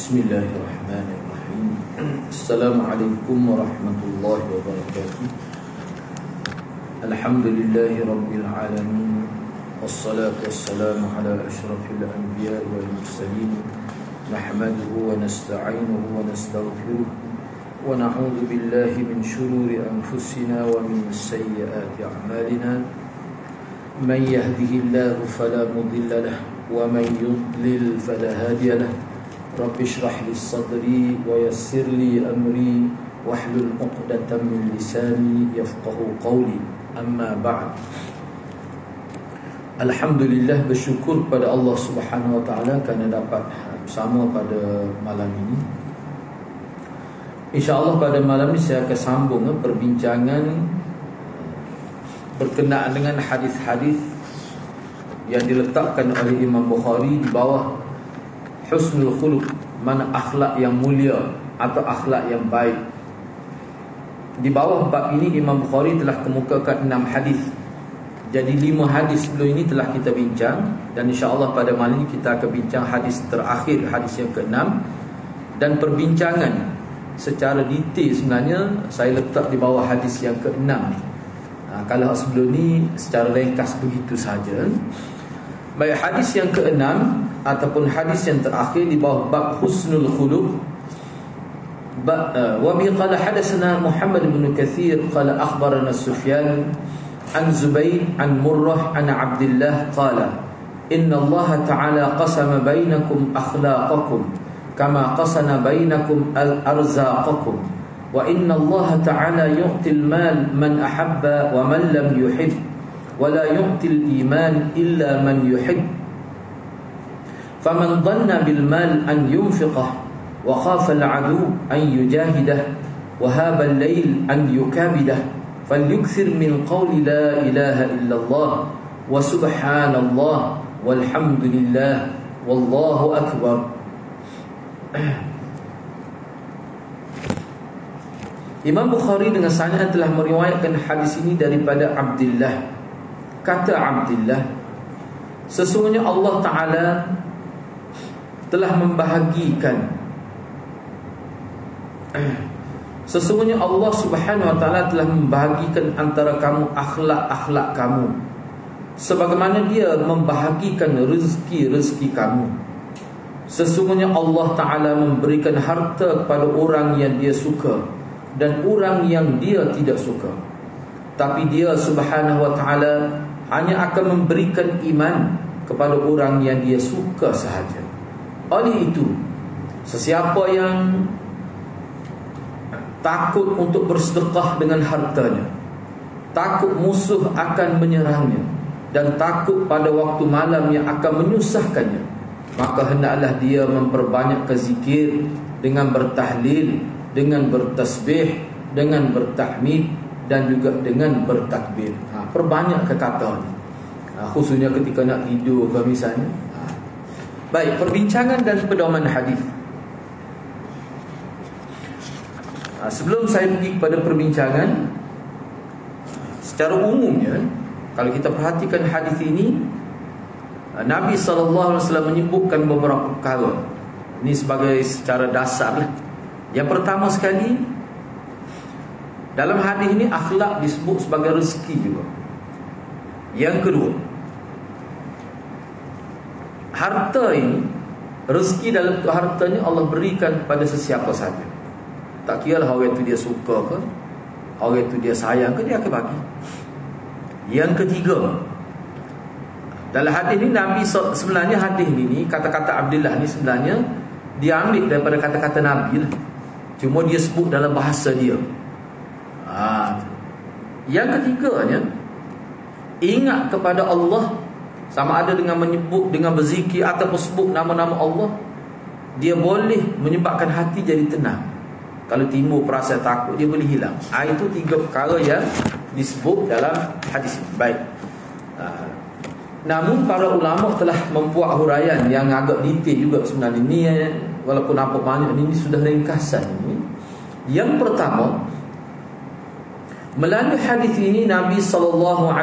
Bismillahirrahmanirrahim. Assalamualaikum warahmatullahi wabarakatuh. Alhamdulillahi rabbil alamin. Wassalatu wassalamu ala asyrafil anbiya'i wal mursalin. Nahmaduhu wa nasta'inuhu wa nastaghfiruh wa na'udzu billahi min shururi anfusina wa min sayyiati a'malina. Man yahdihillahu fala mudilla lahu wa man yudlil fala hadiya lahu. Rabbi shrah li sadri wa yassir li amri wahlul 'uqdatam min lisani yafqahu qawli. Amma ba'd. Alhamdulillah, bersyukur pada Allah Subhanahu wa taala kerana dapat bersama pada malam ini. Insya-Allah pada malam ini saya akan sambung perbincangan berkenaan dengan hadis-hadis yang diletakkan oleh Imam Bukhari di bawah husnul khuluq, mana akhlak yang mulia atau akhlak yang baik. Di bawah bab ini Imam Bukhari telah kemukakan 6 hadis. Jadi 5 hadis sebelum ini telah kita bincang, dan insya-Allah pada malam ini kita akan bincang hadis terakhir, hadis yang ke-6. Dan perbincangan secara detail sebenarnya saya letak di bawah hadis yang ke-6 ni. Kalau sebelum ni secara ringkas begitu saja. Baik, hadis yang ke-6 ataupun hadis yang terakhir di bawah bab husnul khuluq. Wa bi qala hadatsana Muhammad bin Katsir qala akhbarana Sufyan an Zubair an Murrah an Abdullah qala inna Allah ta'ala qasama bainakum akhlaqakum kama qasana bainakum arzaqakum wa inna Allah ta'ala yu'til mal man ahabba wa man lam yuhib wa la yu'til iman illa man yuhib. Faman dhanna bil mal an yunfiqah wa khafa al adu an yujahidah wa haba al layl an yukabidah falyukthir min qawli la ilaha illallah wa subhanallah walhamdulillah wallahu akbar. Imam Bukhari dengan sanad telah meriwayatkan hadis ini daripada Abdullah. Kata Abdullah, sesungguhnya Allah Ta'ala telah membahagikan, sesungguhnya Allah Subhanahu wa ta'ala telah membahagikan antara kamu akhlak-akhlak kamu, sebagaimana Dia membahagikan rezeki-rezeki kamu. Sesungguhnya Allah Ta'ala memberikan harta kepada orang yang Dia suka dan orang yang Dia tidak suka. Tapi Dia Subhanahu wa ta'ala hanya akan memberikan iman kepada orang yang Dia suka sahaja. Oleh itu, sesiapa yang takut untuk bersedekah dengan hartanya, takut musuh akan menyerangnya, dan takut pada waktu malam yang akan menyusahkannya, maka hendaklah dia memperbanyakkan zikir dengan bertahlil, dengan bertasbih, dengan bertahmid, dan juga dengan bertakbir. Perbanyak kata ni, khususnya ketika nak tidur ke misalnya. Baik, perbincangan dan pedoman hadis. Sebelum saya pergi kepada perbincangan, secara umumnya kalau kita perhatikan hadis ini, Nabi SAW menyebutkan beberapa perkara. Ini sebagai secara dasar lah. Yang pertama sekali, dalam hadis ini akhlak disebut sebagai rezeki juga. Yang kedua, harta ini, rezeki dalam harta ini Allah berikan kepada sesiapa saja. Tak kira lah orang itu dia suka ke, orang itu dia sayang ke, dia akan bagi. Yang ketiga, dalam hadis ini Nabi sebenarnya, hadis ini kata-kata Abdullah ni sebenarnya dia ambil daripada kata-kata Nabi lah. Cuma dia sebut dalam bahasa dia. Yang ketiganya, ingat kepada Allah, sama ada dengan menyebut, dengan berzikir ataupun sebut nama-nama Allah, dia boleh menyebabkan hati jadi tenang. Kalau timbul perasaan takut, dia boleh hilang. Itu 3 perkara yang disebut dalam hadis ini. Baik. Namun para ulama telah membuat huraian yang agak detail juga sebenarnya. Ini walaupun apa banyak, ini sudah ringkasan ini. Yang pertama, melalui hadis ini Nabi SAW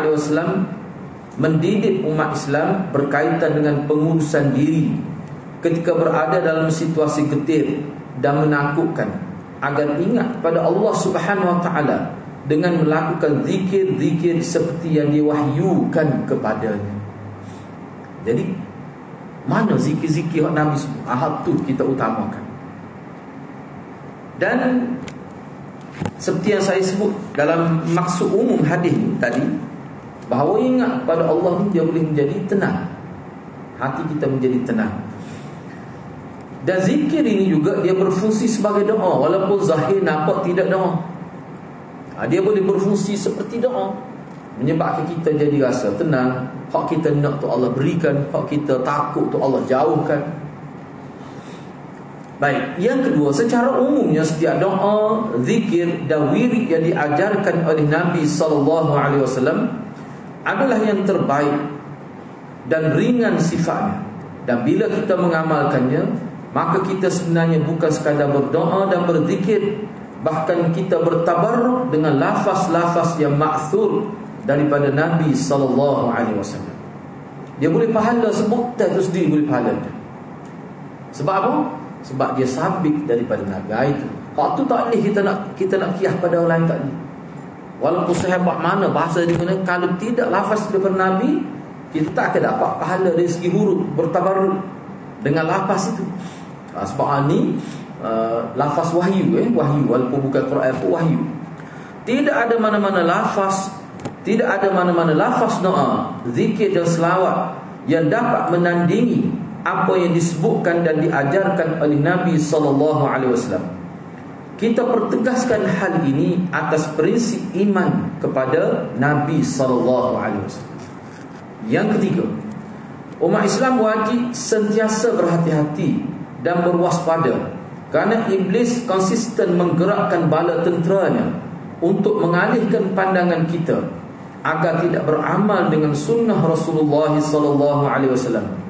mendidik umat Islam berkaitan dengan pengurusan diri ketika berada dalam situasi getir dan menakutkan, agar ingat pada Allah Subhanahu wa taala dengan melakukan zikir-zikir seperti yang diwahyukan kepadanya. Jadi mana zikir-zikir Nabi sebut? Tu kita utamakan. Dan seperti yang saya sebut dalam maksud umum hadis tadi, bahawa ingat pada Allah ni dia boleh menjadi tenang, hati kita menjadi tenang. Dan zikir ini juga dia berfungsi sebagai doa, walaupun zahir nampak tidak doa. Dia boleh berfungsi seperti doa, menyebabkan kita jadi rasa tenang. Hak kita nak tu Allah berikan, hak kita takut tu Allah jauhkan. Baik, yang kedua, secara umumnya setiap doa, zikir dan wirid yang diajarkan oleh Nabi SAW adalah yang terbaik dan ringan sifatnya. Dan bila kita mengamalkannya, maka kita sebenarnya bukan sekadar berdoa dan berzikir, bahkan kita bertabarruk dengan lafaz-lafaz yang ma'thur daripada Nabi SAW. Dia boleh pahala sebut, terus dia boleh pahala. Sebab apa? Sebab dia sabit daripada Nabi. Itu hak tu tak boleh kita nak kiyah pada orang lain, tak boleh. Walaupun sehebat mana bahasa dia guna, kalau tidak lafaz daripada Nabi, kita tak akan dapat pahala dari segi huruf bertabarruk dengan lafaz itu. Sebab ni lafaz wahyu, wahyu, walaupun bukan Quran pun wahyu. Tidak ada mana-mana lafaz, tidak ada mana-mana lafaz doa, zikir dan selawat yang dapat menandingi apa yang disebutkan dan diajarkan oleh Nabi SAW. Kita pertegaskan hal ini atas prinsip iman kepada Nabi SAW. Yang ketiga, umat Islam wajib sentiasa berhati-hati dan berwaspada, kerana iblis konsisten menggerakkan bala tenteranya untuk mengalihkan pandangan kita agar tidak beramal dengan sunnah Rasulullah SAW.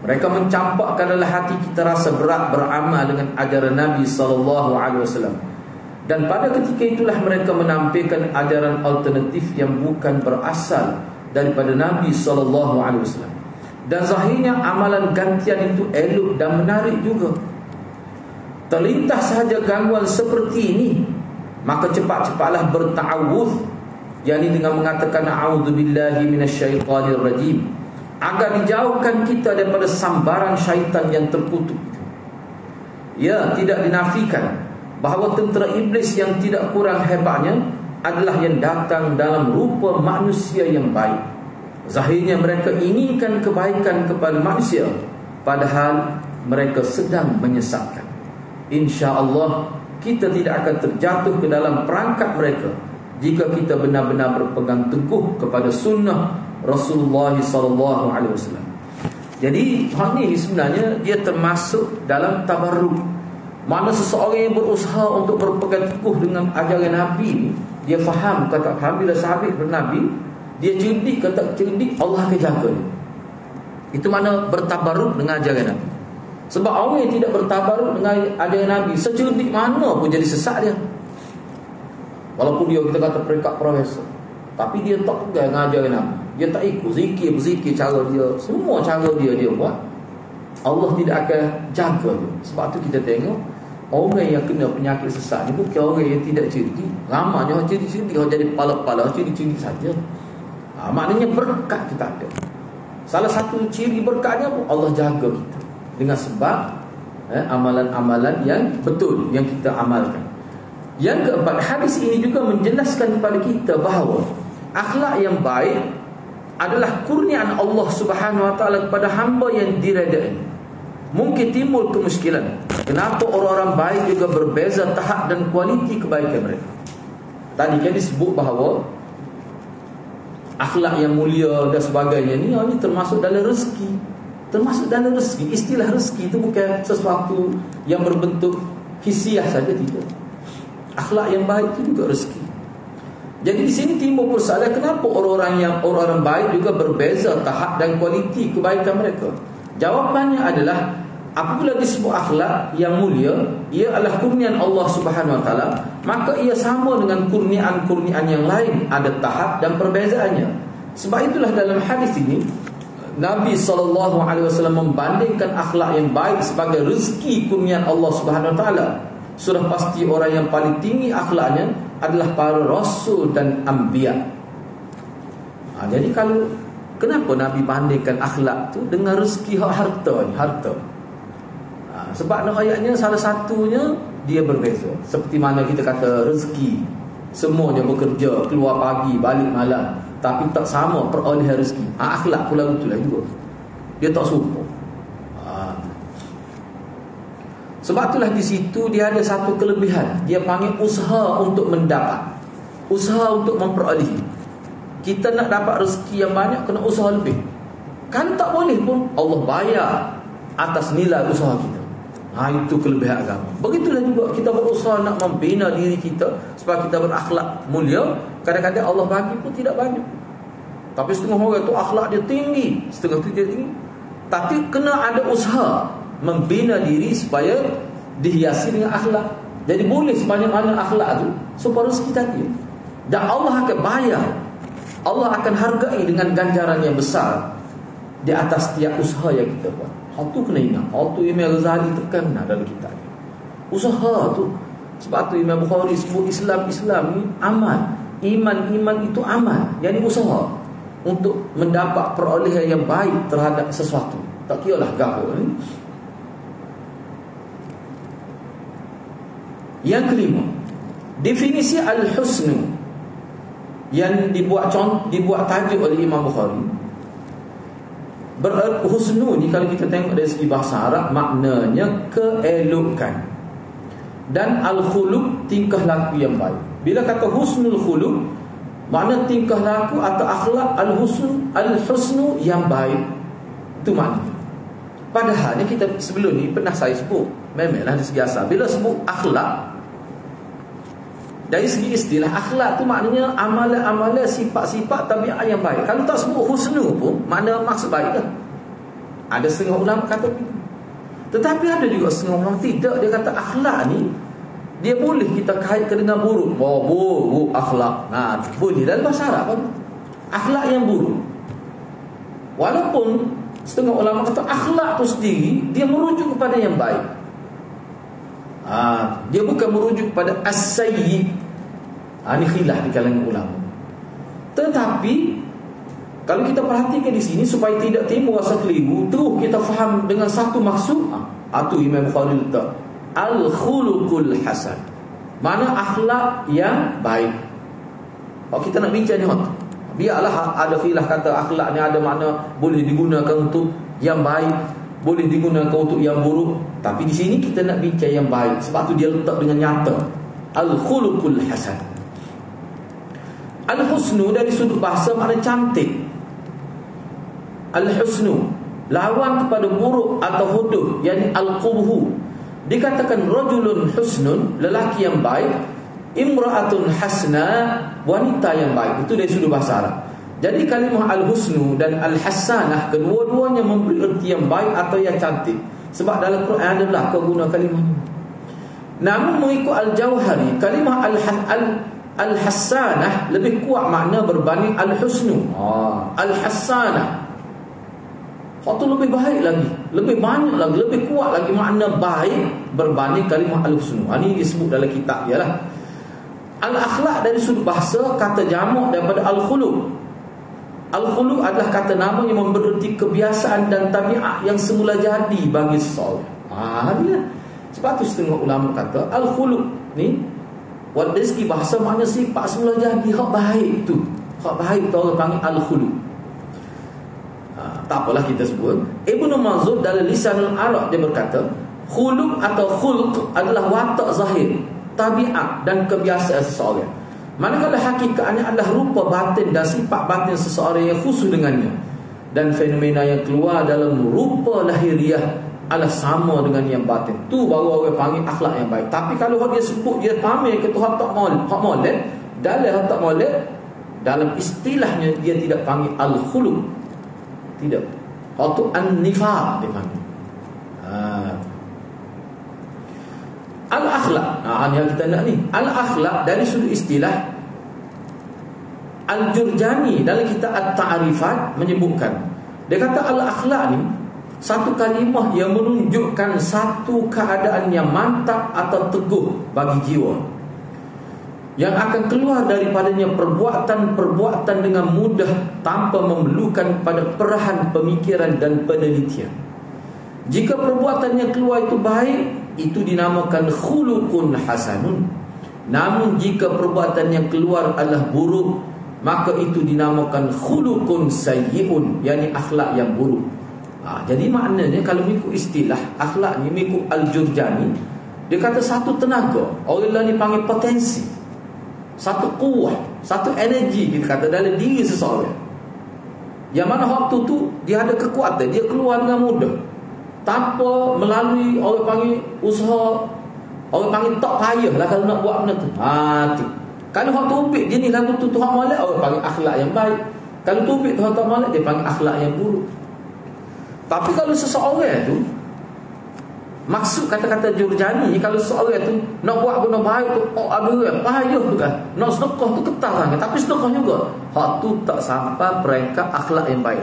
Mereka mencampakkan dalam hati kita rasa berat beramal dengan ajaran Nabi SAW. Dan pada ketika itulah mereka menampilkan ajaran alternatif yang bukan berasal daripada Nabi SAW. Dan zahirnya amalan gantian itu elok dan menarik juga. Terlintas sahaja gangguan seperti ini, maka cepat-cepatlah berta'awudz, yakni dengan mengatakan a'udzubillahi minasyaitonirrajim, agar dijauhkan kita daripada sambaran syaitan yang terkutuk. Ya, tidak dinafikan bahawa tentera iblis yang tidak kurang hebatnya adalah yang datang dalam rupa manusia yang baik. Zahirnya mereka inginkan kebaikan kepada manusia, padahal mereka sedang menyesatkan. InsyaAllah kita tidak akan terjatuh ke dalam perangkap mereka jika kita benar-benar berpegang teguh kepada sunnah Rasulullah SAW. Jadi hal ni sebenarnya dia termasuk dalam tabarruk. Mana seseorang yang berusaha untuk berpegang teguh dengan ajaran Nabi, dia faham kata faham bila sahabat bernabi, dia cerdik kata cerdik, Allah akan jaga dia. Itu mana bertabarruk dengan ajaran Nabi. Sebab orang yang tidak bertabarruk dengan ajaran Nabi, secerdik mana pun jadi sesat dia. Walaupun dia kita kata peringkat profesor, tapi dia tak pegang dengan ajaran Nabi. Dia tak ikut berzikir cara dia, semua cara dia buat. Allah tidak akan jaga dia. Sebab tu kita tengok orang yang kena penyakit sesat ni bukan orang yang tidak cerdik. Ramanya orang cerdik-cerdik, orang jadi kepala-kepala, cerdik-cerdik saja. Maknanya berkat kita ada. Salah satu ciri berkatnya Allah jaga kita dengan sebab amalan-amalan yang betul yang kita amalkan. Yang keempat, hadis ini juga menjelaskan kepada kita bahawa akhlak yang baik adalah kurniaan Allah Subhanahu Wa Taala kepada hamba yang diredai. Mungkin timbul kemusykilan, kenapa orang-orang baik juga berbeza tahap dan kualiti kebaikan mereka. Tadi kan disebut bahawa akhlak yang mulia dan sebagainya ni termasuk dalam rezeki. Termasuk dalam rezeki. Istilah rezeki itu bukan sesuatu yang berbentuk hisiah saja, tidak. Akhlak yang baik itu juga rezeki. Jadi di sini timbul persoalan, kenapa orang-orang baik juga berbeza tahap dan kualiti kebaikan mereka? Jawapannya adalah apabila disebut akhlak yang mulia, ia adalah kurniaan Allah Subhanahu Wa Taala, maka ia sama dengan kurniaan-kurniaan yang lain, ada tahap dan perbezaannya. Sebab itulah dalam hadis ini Nabi SAW membandingkan akhlak yang baik sebagai rezeki kurniaan Allah Subhanahu Wa Taala, sudah pasti orang yang paling tinggi akhlaknya adalah para rasul dan anbiya. Jadi kalau kenapa Nabi bandingkan akhlak tu dengan rezeki harta? Sebab ayatnya salah satunya dia berbeza. Seperti mana kita kata rezeki, semuanya bekerja, keluar pagi, balik malam, tapi tak sama perolehan rezeki. Akhlak pula itulah juga. Dia tak serupa. Sebab itulah di situ dia ada satu kelebihan. Dia panggil usaha untuk mendapat, usaha untuk memperoleh. Kita nak dapat rezeki yang banyak, kena usaha lebih. Kan tak boleh pun Allah bayar atas nilai usaha kita. Itu kelebihan agama. Begitulah juga kita berusaha nak membina diri kita supaya kita berakhlak mulia. Kadang-kadang Allah bagi pun tidak banyak. Tapi setengah orang tu akhlak dia tinggi, setengah tu dia tinggi. Tapi kena ada usaha membina diri supaya dihiasi dengan akhlak. Jadi boleh sebanyak-banyak akhlak tu supaya rezeki tadi. Dan Allah akan bayar, Allah akan hargai dengan ganjaran yang besar di atas setiap usaha yang kita buat. Hal tu kena ingat. Hal tu Imam Ghazali tekan dalam kitab ni. Usaha tu. Sebab tu Imam Bukhari sebut Islam ni amal. Iman itu amal. Yang ini usaha untuk mendapat perolehan yang baik terhadap sesuatu. Tak kira lah gapo ni. Yang kelima, definisi al-husnu yang dibuat tajuk oleh Imam Bukhari. Husnu ni kalau kita tengok dari segi bahasa Arab, maknanya keelokan. Dan al-khuluq, tingkah laku yang baik. Bila kata husnul khuluq, makna tingkah laku atau akhlak. Al-husnu yang baik, itu maknanya. Padahal kita sebelum ni pernah saya sebut, memanglah dari segi asal, bila sebut akhlak, dari segi istilah, akhlak tu maknanya amalan-amalan, sifat-sifat, tabiat yang baik. Kalau tak sebut husnu pun, makna maksud baik kan? Ada setengah ulama kata begitu. Tetapi ada juga setengah ulama tidak. Dia kata akhlak ni, dia boleh kita kaitkan dengan buruk. Buruk akhlak. Boleh dalam bahasa Arab kan? Akhlak yang buruk. Walaupun setengah ulama kata akhlak tu sendiri, dia merujuk kepada yang baik. Dia bukan merujuk kepada as-sayyi. Ini khilaf di kalangan ulama. Tetapi kalau kita perhatikan di sini supaya tidak timbul rasa keliru, terus kita faham dengan satu maksud. Itu Imam Bukhari letak al-khuluqul hasan, mana akhlak yang baik. Kalau kita nak bincang ni, biarlah ada khilaf kata akhlak ni ada makna boleh digunakan untuk yang baik, boleh digunakan untuk yang buruk. Tapi di sini kita nak bincang yang baik. Sebab tu dia letak dengan nyata al-khuluqul hasan. Al-husnu dari sudut bahasa makna cantik. Al-husnu lawan kepada buruk atau huduh, yakni al-qubhu. Dikatakan rajulun husnun, lelaki yang baik, imra'atun hasna, wanita yang baik. Itu dari sudut bahasa Arab. Jadi kalimah al-husnu dan al-hasanah, kedua-duanya memberi erti yang baik atau yang cantik. Sebab dalam Quran ada belakang guna kalimah ini. Namun mengikut al-Jauhari, kalimah al-hasanah lebih kuat makna berbanding al-husnu. Al-hasanah itu lebih baik lagi, lebih banyak lagi, lebih kuat lagi makna baik berbanding kalimah al-husnu. Ini disebut dalam kitab dia lah. Al-akhlak dari sudut bahasa kata jamak daripada al-khuluq. Al-khuluq adalah kata nama yang memberi kebiasaan dan tabiat yang semula jadi bagi seseorang. Dia. Sebab tu setengah ulama kata al-khuluq ni dari segi bahasa makna sifat semula jadi, hak baik tu. Hak baik tu orang panggil al-khuluq. Tak apalah kita sebut. Ibnu Manzur dalam Lisanul Arab dia berkata, khuluq atau khulq adalah watak zahir, tabiat dan kebiasaan seseorang. Manakala hakikatnya adalah rupa batin dan sifat batin seseorang yang khusus dengannya, dan fenomena yang keluar dalam rupa lahiriah adalah sama dengan yang batin. Tu baru orang panggil akhlak yang baik. Tapi kalau dia sebut dia pamer ke Tuhan tak molek, dalam tak molek, dalam istilahnya dia tidak panggil al-khuluq. Tidak. Itu an-nifaq dia panggil. Al-akhlaq. Ini yang kita nak ni. Al-akhlaq dari sudut istilah, Al-Jurjani dalam kitab At-Ta'rifat menyebutkan Dia kata al-akhlak ni satu kalimah yang menunjukkan satu keadaan yang mantap atau teguh bagi jiwa, yang akan keluar daripadanya perbuatan-perbuatan dengan mudah tanpa memerlukan pada perahan pemikiran dan penelitian. Jika perbuatan yang keluar itu baik, itu dinamakan khuluqun hasanun. Namun jika perbuatan yang keluar adalah buruk, maka itu dinamakan khuluqun sayyi'un, yakni akhlak yang buruk. Jadi maknanya kalau mengikut istilah akhlak ni, mengikut Al-Jurjani, dia kata satu tenaga, orang lain dipanggil potensi, satu kuah, satu energi, kita kata dalam diri seseorang, yang mana waktu tu dia ada kekuatan, dia keluar dengan mudah tanpa melalui orang panggil usaha, orang panggil tak payah lah kalau nak buat benda tu. Tu kalau hak tupik jenis lagu tu Tuhan molek, orang panggil akhlak yang baik. Kalau tupik Tuhan tak molek, dia panggil akhlak yang buruk. Tapi kalau seseorang tu, maksud kata-kata Jurjani, kalau seseorang tu nak buat benda baik tu, payah tu kan, nak sedekah tu ketat sangat, tapi sedekah juga, hak tu tak sampai peringkat akhlak yang baik.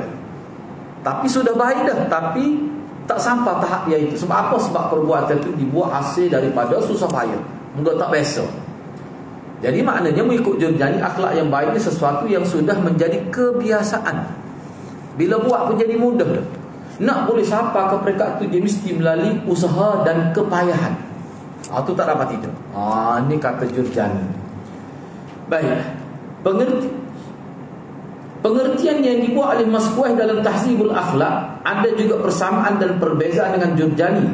Tapi sudah baik dah, tapi tak sampai tahap yang itu. Sebab apa? Sebab perbuatan itu dibuat hasil daripada susah payah, mudah tak biasa. Jadi maknanya mengikut Jurjani, akhlak yang baik ni sesuatu yang sudah menjadi kebiasaan. Bila buat pun jadi mudah dah. Nak boleh sampai ke peringkat tu, dia mesti melalui usaha dan kepayahan. Itu tak dapat tidak. Ini kata Jurjani. Baik. Pengertian yang dibuat oleh Maskueh dalam Tahzibul Akhlak ada juga persamaan dan perbezaan dengan Jurjani.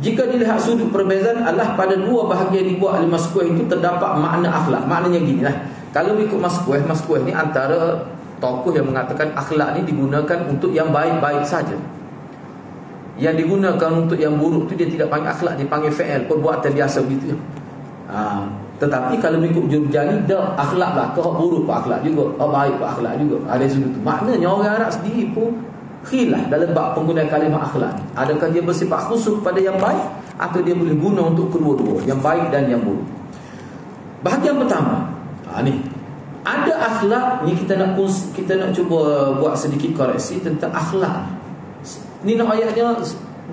Jika dilihat sudut perbezaan adalah pada dua bahagian dibuat oleh Maskueh itu terdapat makna akhlak. Maknanya gini lah. Kalau ikut Maskueh ni antara tokoh yang mengatakan akhlak ni digunakan untuk yang baik-baik saja. Yang digunakan untuk yang buruk tu dia tidak panggil akhlak, dia panggil fi'il, perbuatan biasa begitu. Tetapi kalau ikut Jurjani, dah akhlak lah, ke buruk pun akhlak juga, baik pun akhlak juga. Ada sudut tu. Maknanya orang Arab sendiri pun khilaf dalam bab penggunaan kalimah akhlak. Adakah dia bersifat khusus pada yang baik, atau dia boleh guna untuk kedua-dua, yang baik dan yang buruk. Bahagian pertama, ni ada akhlak ni, kita nak cuba buat sedikit koreksi tentang akhlak. Ni nak ayatnya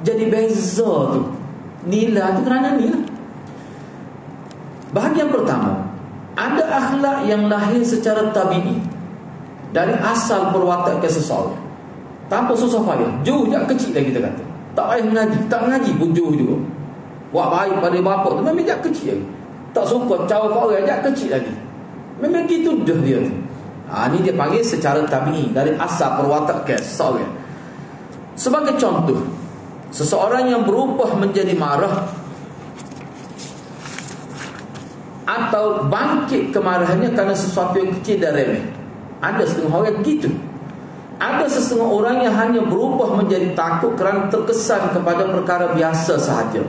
jadi beza tu. Nilai tu kerana ni lah. Bahagian pertama, ada akhlak yang lahir secara tabi'i dari asal perwataan seseorang, tanpa susah payah. Jauh jak kecil lagi kita kata. Tak payah mengaji, tak mengaji pun jauh juga. Buat baik pada bapak tu memang jak kecil lagi. Tak suka cawa kat orang, jak kecil lagi. Memang gitu dah dia tu. Ni dia panggil secara tabi'i, dari asal perwataan seseorang. Sebagai contoh, seseorang yang berubah menjadi marah atau bangkit kemarahannya kerana sesuatu yang kecil dan remeh. Ada setengah orang begitu. Ada setengah orang yang hanya berubah menjadi takut kerana terkesan kepada perkara biasa sahaja.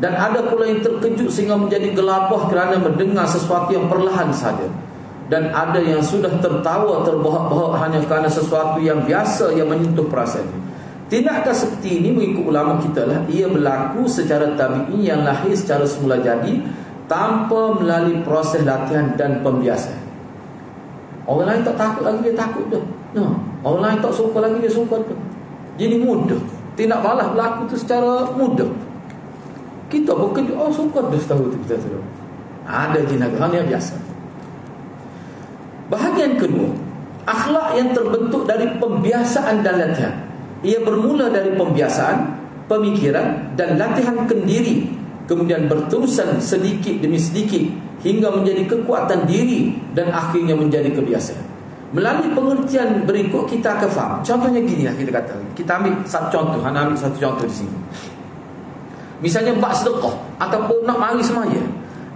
Dan ada pula yang terkejut sehingga menjadi gelabah kerana mendengar sesuatu yang perlahan sahaja. Dan ada yang sudah tertawa terbahak-bahak hanya kerana sesuatu yang biasa yang menyentuh perasaannya. Tidakkah seperti ini mengikut ulama kita lah, ia berlaku secara tabi'i yang lahir secara semula jadi tanpa melalui proses latihan dan pembiasaan. Orang lain tak takut lagi, dia takut dah. Orang lain tak suka lagi, dia suka dah. Jadi mudah. Tindak balas berlaku tu secara mudah. Kita bekerja, suka dah tahu tu kita tahu. Ada jinaga yang biasa. Bahagian kedua, akhlak yang terbentuk dari pembiasaan dan latihan. Ia bermula dari pembiasaan, pemikiran dan latihan kendiri, kemudian berterusan sedikit demi sedikit hingga menjadi kekuatan diri dan akhirnya menjadi kebiasaan. Melalui pengertian berikut kita akan faham. Contohnya gini lah kita kata. Kita ambil satu contoh, ambil satu contoh di sini. Misalnya bab sedekah ataupun nak mari semaya.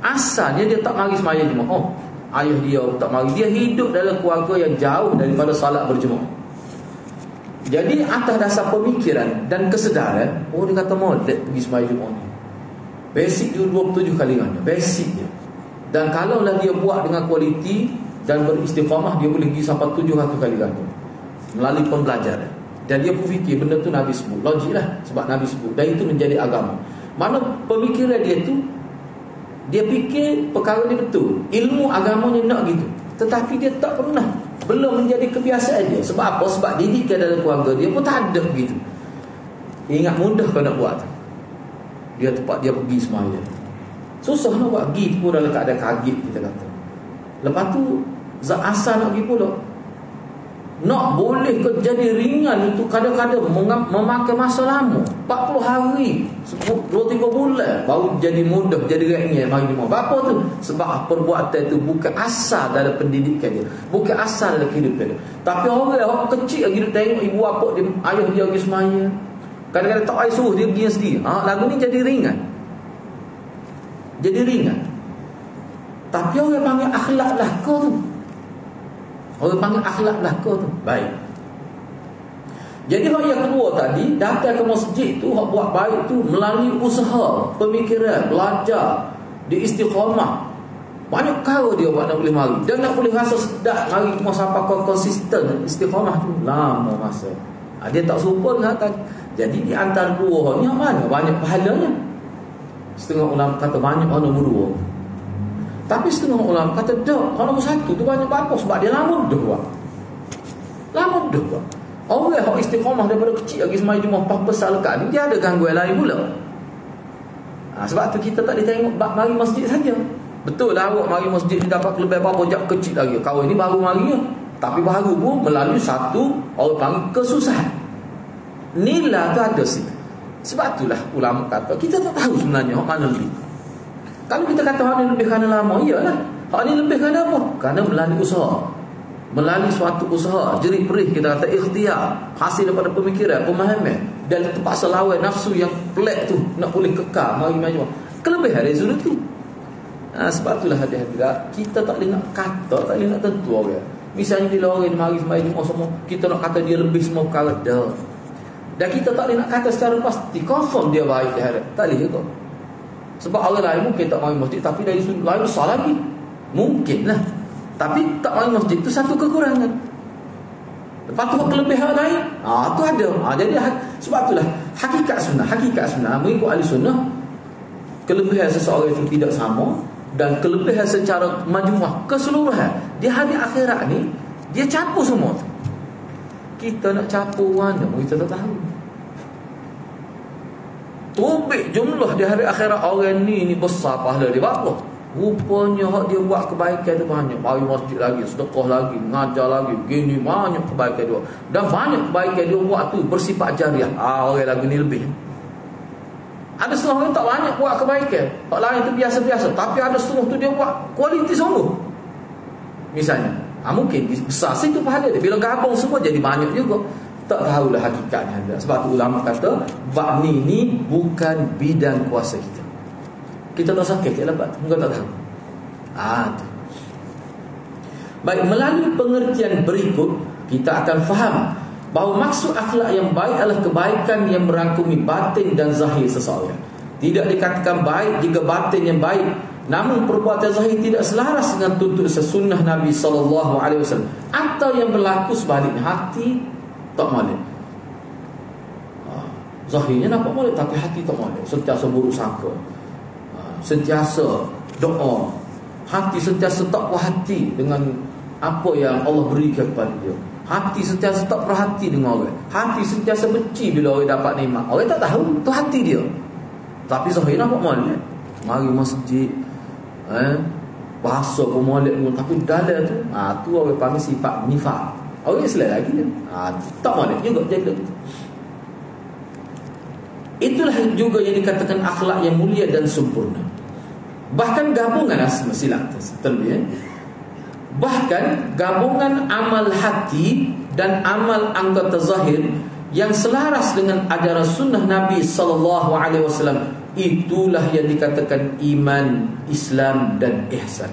Asalnya dia tak mari semaya jemaah. Ayah dia tak mari, dia hidup dalam keluarga yang jauh daripada salat berjemaah. Jadi atas dasar pemikiran dan kesedaran, dia kata molek pergi sembahyang Jumaat ni. Basic dia 27 kali ganda, basic dia. Dan kalaulah dia buat dengan kualiti dan beristiqamah, dia boleh pergi sampai 700 kali ganda melalui pembelajaran. Dan dia pun fikir benda tu Nabi sebut, logik lah, sebab Nabi sebut, dan itu menjadi agama. Mana pemikiran dia tu, dia fikir perkara ni betul, ilmu agamanya nak gitu. tetapi dia tak pernah, belum menjadi kebiasaan dia. Sebab apa? Sebab didikan dalam keluarga dia pun tak ada begitu. Ingat mudah kau nak buat, dia tempat dia pergi semaya. Susah nak buat, pergi pun dalam keadaan kaget kita kata. Lepas tu zat asal nak pergi pula. Nak boleh ke jadi ringan itu kadang-kadang memakai masa lama, 40 hari, 2-3 bulan baru jadi mudah, jadi ringan bagi dia. Apa tu? Sebab perbuatan itu bukan asal dalam pendidikan dia, bukan asal dalam kehidupan dia. Tapi orang kecil lagi dia tengok ibu bapa dia, ayah dia pergi semaya, kadang-kadang tak payah suruh dia pergi sendiri. Lagu ni jadi ringan. Jadi ringan. Tapi orang panggil akhlak belaka tu. Orang panggil akhlak belaka tu. Baik. Jadi hak yang kedua tadi, datang ke masjid tu, hak buat baik tu melalui usaha, pemikiran, belajar, di istiqamah. Banyak kala dia buat nak boleh mari. Dan nak boleh rasa sedap mari masa apa konsisten istiqamah tu lama masa. Dia tak serupa dengan tadi. Jadi di antara dua ni mana banyak pahalanya? Setengah ulama kata banyak orang nombor 2. Tapi setengah ulama kata tak, orang nombor 1 tu banyak apa? Sebab dia lama dah buat. Lama dah buat. Orang yang istiqamah daripada kecil lagi semai Jumaat besar lekat ni, dia ada gangguan lain pula. Sebab tu kita tak ditengok mari masjid saja. Betul lah awak mari masjid ni dapat lebih apa jap kecil lagi. Kau ini baru mari ya. Tapi baru pun melalui satu orang panggil kesusahan. Nilai tu ada sih. Sebab itulah ulama kata kita tak tahu sebenarnya hak mana lebih. Kalau kita kata hak ni lebih kerana lama, iyalah. Hak ni lebih kerana apa? Kerana melalui usaha. Melalui suatu usaha, jerih perih kita kata ikhtiar, hasil daripada pemikiran, pemahaman, dan terpaksa lawan nafsu yang pelik tu nak boleh kekal mari maju. Kelebihan rezeki tu. Sebab itulah hadiah-hadiah kita tak boleh nak kata, tak boleh nak tentu orang. Misalnya bila orang mari semai semua, kita nak kata dia lebih semua perkara dah. Dan kita tak boleh nak kata secara pasti confirm dia baik di hadapan. Tak boleh juga. Sebab orang lain mungkin tak mari masjid, tapi dari sudut lain besar lagi. Mungkinlah. Tapi tak mari masjid itu satu kekurangan. Lepas tu kelebihan lain, tu ada. Jadi sebab itulah hakikat sunnah mengikut ahli sunnah, kelebihan seseorang itu tidak sama, dan kelebihan secara majmuah keseluruhan di hari akhirat ni dia campur semua. Kita nak campur mana kita tak tahu. Tubik jumlah di hari akhirat orang ni besar pahala dia berapa? Rupanya hak dia buat kebaikan tu banyak. Mari masjid lagi, sedekah lagi, mengajar lagi, gini banyak kebaikan dia. Dan banyak kebaikan dia buat tu bersifat jariah. Orang lagi ni lebih. Ada setengah orang tak banyak buat kebaikan, hak lain tu biasa-biasa, tapi ada setengah tu dia buat kualiti sungguh. Misalnya, mungkin besar situ pahala dia. Bila gabung semua jadi banyak juga. Tak tahulah hakikatnya. Sebab tu ulama kata bab ni bukan bidang kuasa kita. Kita tak sakit je lah bab tu, bukan tak tahu. Tu. Baik, melalui pengertian berikut kita akan faham bahawa maksud akhlak yang baik adalah kebaikan yang merangkumi batin dan zahir seseorang. Tidak dikatakan baik jika batin yang baik, namun perbuatan zahir tidak selaras dengan tuntutan sunnah Nabi SAW, atau yang berlaku sebaliknya, hati tak molek. Zahirnya nampak molek tapi hati tak molek, sentiasa buruk sangka, sentiasa doa, hati sentiasa tak puas hati dengan apa yang Allah berikan kepada dia, hati sentiasa tak perhati dengan orang, hati sentiasa benci bila orang dapat nikmat. Orang tak tahu tu hati dia, tapi zahir nampak molek, mari masjid, bahasa pun molek pun, tapi dalam tu tu orang panggil sifat nifaq. Orang Islam lagi dia tak molek juga jaga tu. Itulah juga yang dikatakan akhlak yang mulia dan sempurna. Bahkan gabungan bahkan gabungan amal hati dan amal anggota zahir yang selaras dengan ajaran sunnah Nabi SAW, itulah yang dikatakan iman, Islam dan ihsan.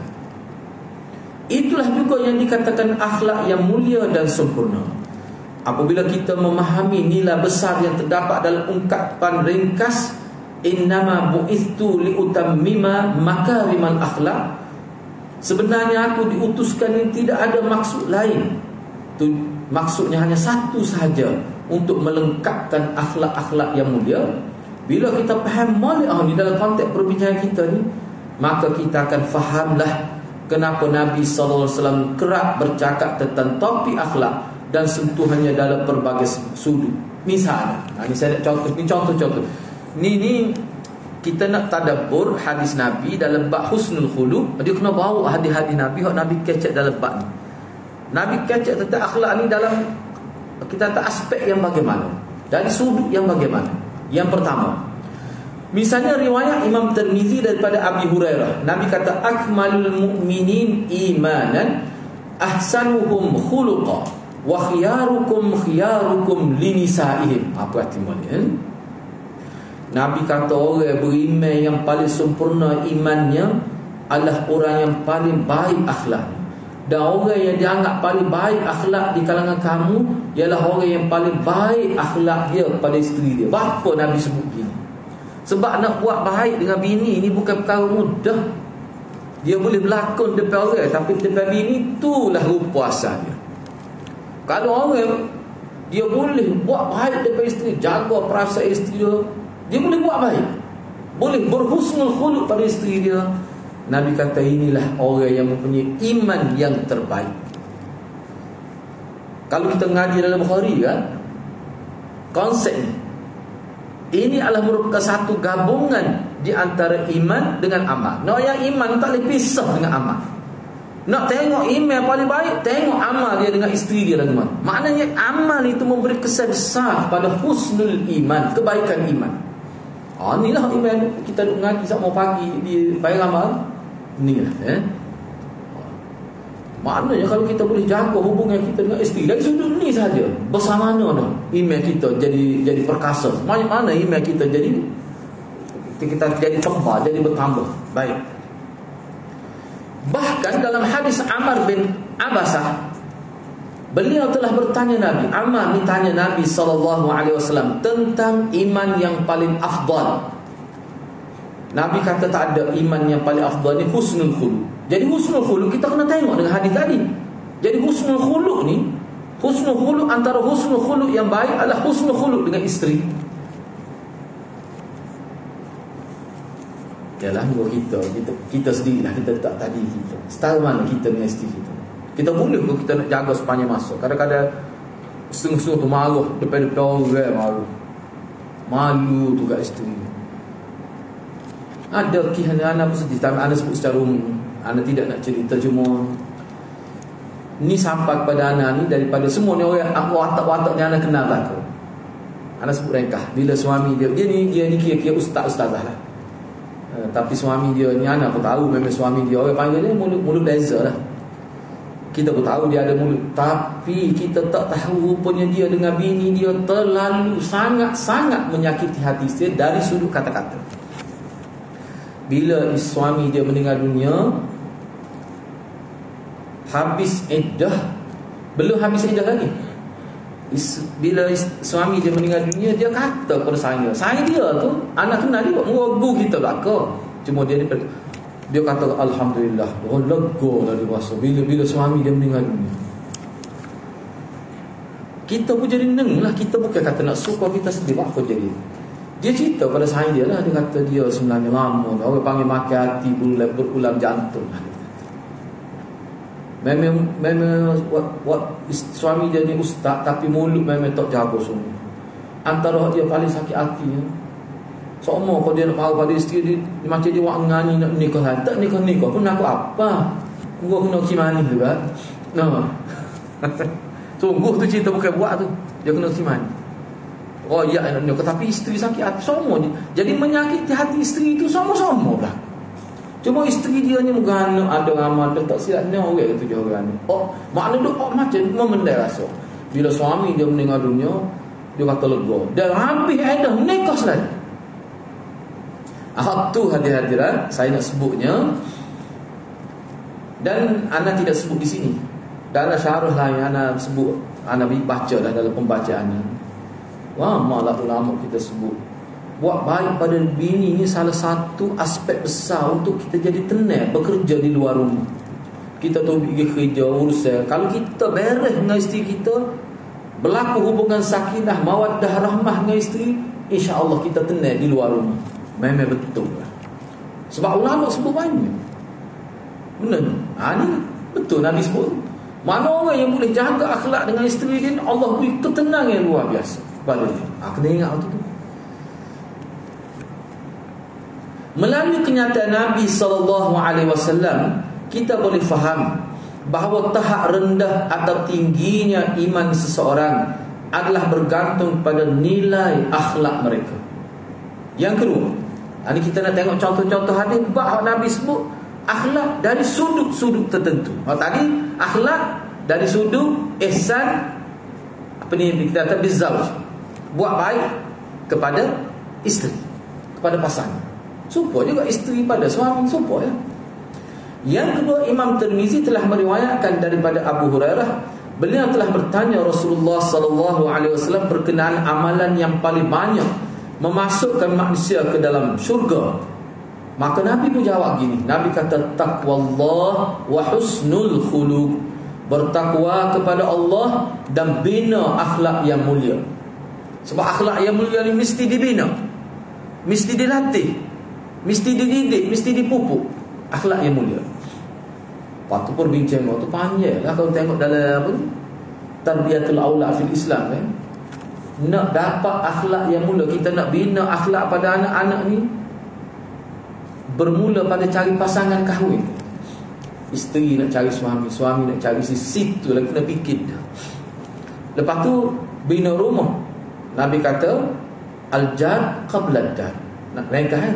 Itulah juga yang dikatakan akhlak yang mulia dan sempurna. Apabila kita memahami nilai besar yang terdapat dalam ungkapan ringkas innama bu'ithtu liutammima makarimal akhlak, sebenarnya aku diutuskan ini tidak ada maksud lain. Itu maksudnya hanya satu sahaja, untuk melengkapkan akhlak-akhlak yang mulia. Bila kita faham molek di dalam konteks perbincangan kita ni, maka kita akan fahamlah kenapa Nabi SAW kerap bercakap tentang topik akhlak dan sentuhannya dalam berbagai sudut. Misalnya, ini saya nak contoh, ini contoh-contoh. Ni kita nak tadabbur hadis Nabi dalam bab husnul khuluq, dia kena bawa hadis-hadis Nabi hak Nabi kecek dalam bab ni. Nabi kecek tentang akhlak ni dalam kita tak aspek yang bagaimana, dari sudut yang bagaimana. Yang pertama, misalnya riwayat Imam Tirmizi daripada Abi Hurairah, Nabi kata akmalul mu'minin imanan ahsanuhum khuluqa wa khiyarukum linisaihim. Apa arti maknanya? Nabi kata orang beriman yang paling sempurna imannya adalah orang yang paling baik akhlaknya. Dan orang yang dianggap paling baik akhlak di kalangan kamu ialah orang yang paling baik akhlak dia pada isteri dia. Kenapa Nabi sebut gini? Sebab nak buat baik dengan bini ni bukan perkara mudah. Dia boleh berlakon depan orang, tapi depan bini itulah rupa asal dia. Kalau orang dia boleh buat baik depan isteri, jaga perasaan isteri dia boleh buat baik, boleh berhusnul khuluq pada isteri dia. Nabi kata inilah orang yang mempunyai iman yang terbaik. Kalau kita ngaji dalam Bukhari kan, konsep ini adalah merupakan satu gabungan di antara iman dengan amal. Nak yang iman tak boleh pisah dengan amal. Nak tengok iman paling baik, tengok amal dia dengan isteri dia lah teman. Maknanya amal itu memberi kesan besar pada husnul iman, kebaikan iman. Inilah iman. Kita duduk ngaji sama pagi di Bayang Amal. Inilah maknanya kalau kita boleh jaga hubungan kita dengan isteri dari sudut ni saja, bersama mana iman kita jadi perkasa. Mana iman kita jadi tebal, jadi bertambah baik. Bahkan dalam hadis Amr bin Abasah, beliau telah bertanya Nabi. Amr ni tanya Nabi SAW tentang iman yang paling afdal. Nabi kata tak ada iman yang paling afdal ni husnul khuluq. Jadi husnul khuluq kita kena tengok dengan hadis tadi. Jadi husnul khuluq ni, husnul khuluq, antara husnul khuluq yang baik adalah husnul khuluq dengan isteri. Yalah kita sendirilah kita tak tadi kita. Setara mana kita dengan isteri kita. Kita boleh kalau kita nak jaga sepanjang masa. Kadang-kadang setengah-setengah tu marah depan orang marah. Malu tu kat isteri. Ada kisah anak sedih, tapi anak sebut secara umum. Anak tidak nak cerita, cuma ni sampai kepada anak ni daripada semua ni orang watak-watak ni anak kenal tak. Anak sebut rengkah bila suami dia ni kira-kira ustazah lah. Tapi suami dia ni anak pun tahu memang suami dia orang panggil dia mulut beza lah. Kita pun tahu dia ada mulut, tapi kita tak tahu rupanya dia dengan bini dia terlalu sangat-sangat menyakiti hati dia dari sudut kata-kata. Bila suami dia meninggal dunia, habis iddah, belum habis iddah lagi, bila suami dia meninggal dunia, dia kata pada saya dia tu anak kenal dia, mengogu kita belaka. Cuma dia kata alhamdulillah, lega dari rasa bila suami dia meninggal dunia. Kita pun jadi neng lah. Kita bukan kata nak suka kita sendiri, apa jadi. Dia cerita pada saya dia lah. Dia kata dia sebenarnya lama, orang panggil makan hati berulang jantung. Memang suami dia ni ustaz, tapi mulut memang tak jaga semua. Antara dia paling sakit hati ya. Semua kalau dia nak marah pada isteri dia, macam dia buat ngani nak nikah. Tak nikah pun aku apa, gua kena kimani juga. Nah. Sungguh tu cerita bukan buat tu. Dia kena kimani. Oh ya, tapi isteri sakit hati semua. Jadi menyakiti hati isteri itu sama-sama lah. Cuma isteri dia ni mengana ada amal dia tak silap ni orang tu dia orang ni. Oh, makna dia macam memendai rasa. Bila suami dia meninggal dunia, dia kata lega. Dan habis ada nikah lagi. Tu hadirat saya nak sebutnya. Dan ana tidak sebut di sini. Dan ana syarah lah yang ana sebut, ana baca dah dalam pembacaannya. Malah ulama kita sebut buat baik pada bini ni salah satu aspek besar untuk kita jadi tenang bekerja di luar rumah. Kita tu pergi kerja urusan. Kalau kita beres dengan isteri kita, berlaku hubungan sakinah mawaddah rahmah dengan isteri, insya-Allah kita tenang di luar rumah. Memang betul lah. Sebab ulama sebut banyak. Benar. Ni betul Nabi sebut. Mana orang yang boleh jaga akhlak dengan isteri dia, Allah beri ketenangan yang luar biasa kepada dia. Kena ingat waktu tu. Melalui kenyataan Nabi SAW, kita boleh faham bahawa tahap rendah atau tingginya iman seseorang adalah bergantung pada nilai akhlak mereka. Yang kedua, ini kita nak tengok contoh-contoh hadis bahawa Nabi sebut akhlak dari sudut-sudut tertentu. Tadi akhlak dari sudut ihsan, apa ni kita kata bizauj, buat baik kepada isteri, kepada pasangan. Supaya juga isteri pada suami, supaya. Yang kedua, Imam Tirmizi telah meriwayatkan daripada Abu Hurairah, beliau telah bertanya Rasulullah SAW berkenaan amalan yang paling banyak memasukkan manusia ke dalam syurga. Maka Nabi pun jawab gini. Nabi kata taqwallah wa husnul khuluq, bertakwa kepada Allah dan bina akhlak yang mulia. Sebab akhlak yang mulia ni mesti dibina, mesti dilatih, mesti dididik, mesti dipupuk. Akhlak yang mulia. Lepas tu perbincangan waktu panjang lah. Kalau tengok dalam apa ni, Tarbiyatul Aulad fil Islam kan, nak dapat akhlak yang mulia, kita nak bina akhlak pada anak-anak ni, bermula pada cari pasangan kahwin. Isteri nak cari suami, suami nak cari isteri. Situ lah kena fikir dah. Lepas tu bina rumah. Nabi kata al-jar qabla ad-dar. Nak rengkah kan?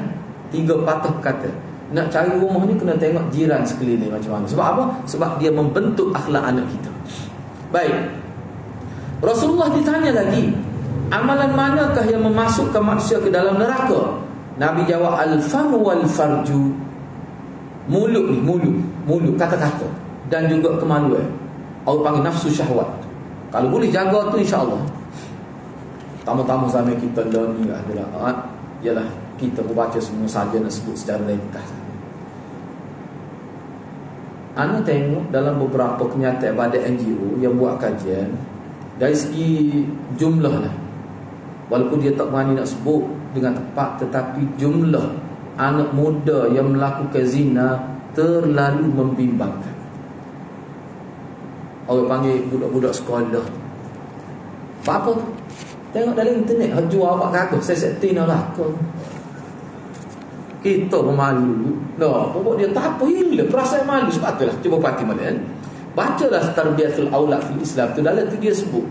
3 patah kata. Nak cari rumah ni kena tengok jiran sekeliling macam mana. Sebab apa? Sebab dia membentuk akhlak anak kita. Baik. Rasulullah ditanya lagi, amalan manakah yang memasukkan manusia ke dalam neraka? Nabi jawab al-famu wal farju. Mulut ni, mulut kata-kata dan juga kemaluan. Orang panggil nafsu syahwat. Kalau boleh jaga tu insya-Allah. Tamu-tamu zaman kita ni adalah ialah kita membaca semua saja nak sebut secara ringkas. Ana tengok dalam beberapa kenyataan pada NGO yang buat kajian, dari segi jumlah lah, walaupun dia tak berani nak sebut dengan tepat, tetapi jumlah anak muda yang melakukan zina terlalu membimbangkan. Orang panggil budak-budak sekolah. Apa? Tengok dalam internet, jual awak kagak, saya setin lah kau. Kita pemalu. No, pokok dia tak apa hilang perasaan malu. Sebab itulah cuba perhati malam. Bacalah Tarbiyatul Aulad fil Islam tu, dalam tu dia sebut.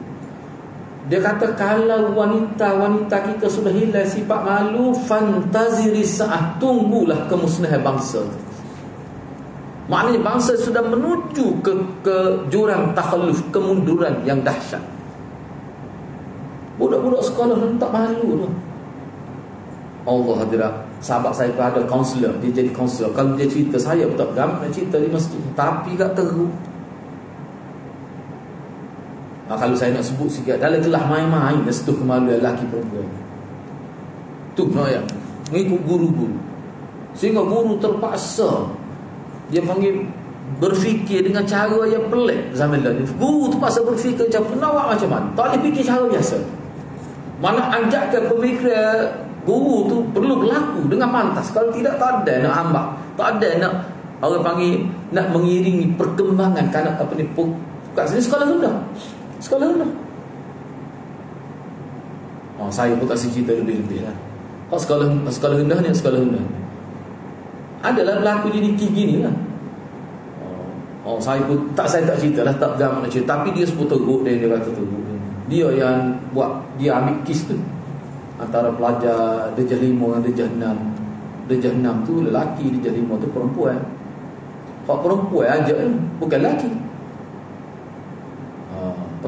Dia kata kalau wanita-wanita kita sudah hilang sifat malu, fantaziri sa'ah, tunggulah kemusnahan bangsa. Maknanya bangsa sudah menuju ke jurang takhalluf, kemunduran yang dahsyat. Budak-budak sekolah tak malu tu. Allah hadirat. Sahabat saya pun ada kaunselor, dia jadi kaunselor. Kalau dia cerita, saya pun tak gambar nak cerita di masjid, tapi tak teruk. Kalau saya nak sebut sikit, dalam telah main-main dah sentuh kemaluan lelaki perempuan. Tu yang mengikut guru-guru, sehingga guru terpaksa dia panggil berfikir dengan cara yang pelik. Zaman lalu guru terpaksa berfikir macam mana, tak boleh fikir cara biasa. Mana anjakkan pemikiran guru tu perlu berlaku dengan pantas. Kalau tidak, tak ada nak hambak, tak ada nak orang panggil nak mengiringi perkembangan kanak apa ni kat sini sekolah rendah. Sekolah rendah. Saya pun tak cerita lebih-lebih lah. Sekolah rendah ni, sekolah rendah adalah berlaku jadi gini lah. Saya tak cerita lah, tak gamak nak cerita. Tapi dia sebut teruk, dia kata teruk. Dia yang buat, dia ambil kes tu antara pelajar darjah 5 dengan darjah 6. Darjah 6 tu lelaki, darjah 5 tu perempuan. Kalau perempuan aja bukan lelaki.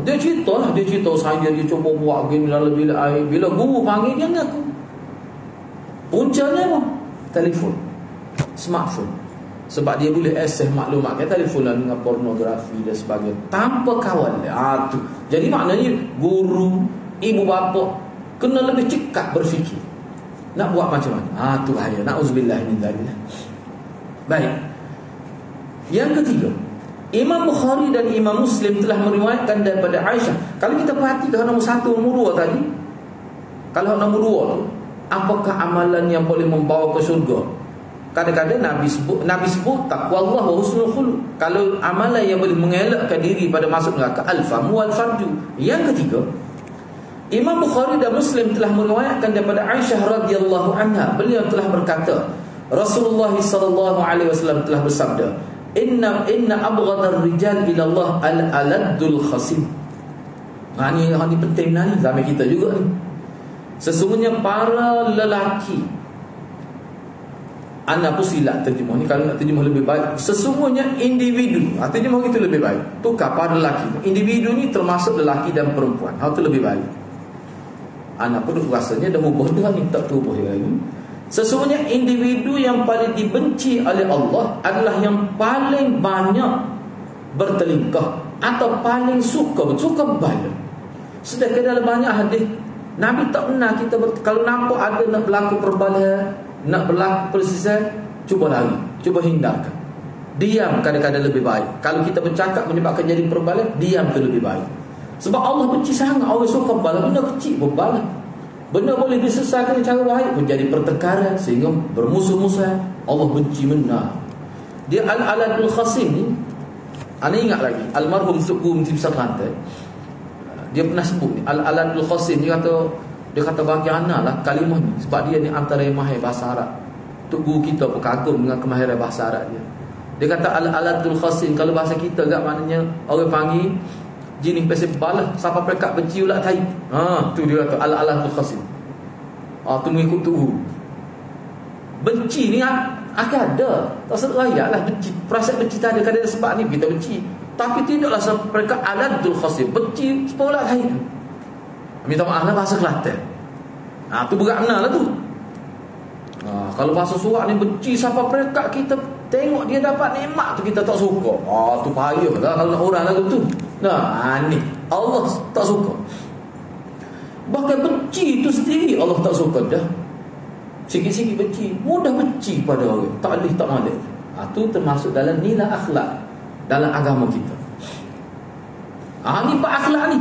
Dia cerita lah, dia cerita saya dia cuba buat gini bila air. Bila guru panggil dia ngaku. Puncanya apa? Telefon, smartphone. Sebab dia boleh akses maklumat kan, telefon lah dengan pornografi dan sebagainya tanpa kawan dia. Tu. Jadi maknanya guru, ibu bapa kena lebih cekat berfikir nak buat macam mana. Tu bahaya. Na'udzubillah min dzalik. Baik. Yang ketiga, Imam Bukhari dan Imam Muslim telah meriwayatkan daripada Aisyah. Kalau kita perhatikan nombor 1, nombor 2 tadi. Kalau nombor 2 tu, apakah amalan yang boleh membawa ke syurga? Kadang-kadang Nabi sebut taqwallah wa husnul khuluq. Kalau amalan yang boleh mengelakkan diri pada masuk neraka, al-famu wal farju. Yang ketiga, Imam Bukhari dan Muslim telah meriwayatkan daripada Aisyah radhiyallahu anha, beliau telah berkata, Rasulullah sallallahu alaihi wasallam telah bersabda, Inna abghadar rijal ila Allah al-aladul khasim. Ini penting ni zaman kita juga ni. Sesungguhnya para lelaki, anda pun silap terjemah ni, kalau nak terjemah lebih baik, sesungguhnya individu, terjemah itu lebih baik. Tukar para lelaki. Individu ni termasuk lelaki dan perempuan. Itu lebih baik. Anak pun rasanya dah ubah dah ni, tak terubah lagi. Sesungguhnya individu yang paling dibenci oleh Allah adalah yang paling banyak bertelingkah atau paling suka berbala. Sedangkan dalam banyak hadis Nabi tak pernah kita kalau nampak ada nak berlaku perbalahan, nak berlaku persisian, cuba lari, cuba hindarkan. Diam kadang-kadang lebih baik. Kalau kita bercakap menyebabkan jadi perbalahan, diam tu lebih baik. Sebab Allah benci sangat orang suka bala, benda kecil berbala. Benda boleh diselesaikan dengan cara baik pun jadi pertengkaran sehingga bermusuh-musuhan. Allah benci benar. Dia al-aladul khasim ni, anda ingat lagi almarhum Suku Mesti Besar Kelantan, dia pernah sebut ni al-aladul khasim. Dia kata bagi anak lah kalimah ni, sebab dia ni antara yang mahir bahasa Arab. Tok guru kita pun kagum dengan kemahiran bahasa Arab dia. Dia kata al-aladul khasim, kalau bahasa kita agak maknanya orang panggil jenis pasal balah, siapa perekat benci ulat tai. Tu dia kata al-aladul khasim. Tu mengikut tu. Benci ni akan ada. Tak seraya lah benci. Perasaan benci tak ada. Kadang sebab ni kita benci. Tapi tidaklah siapa perekat aladul khasim. Benci sebab ulat tai. Minta maaf lah bahasa Kelantan. Tu berat benar lah tu. Kalau bahasa Surat ni benci siapa perekat kita tengok dia dapat nikmat tu kita tak suka. Tu payah lah kalau nak orang lagu tu. Ni Allah tak suka. Bahkan benci tu sendiri Allah tak suka dah. Sikit-sikit benci, mudah benci pada orang, tak boleh tak malu. Tu termasuk dalam nilai akhlak dalam agama kita. Ni bab akhlak ni.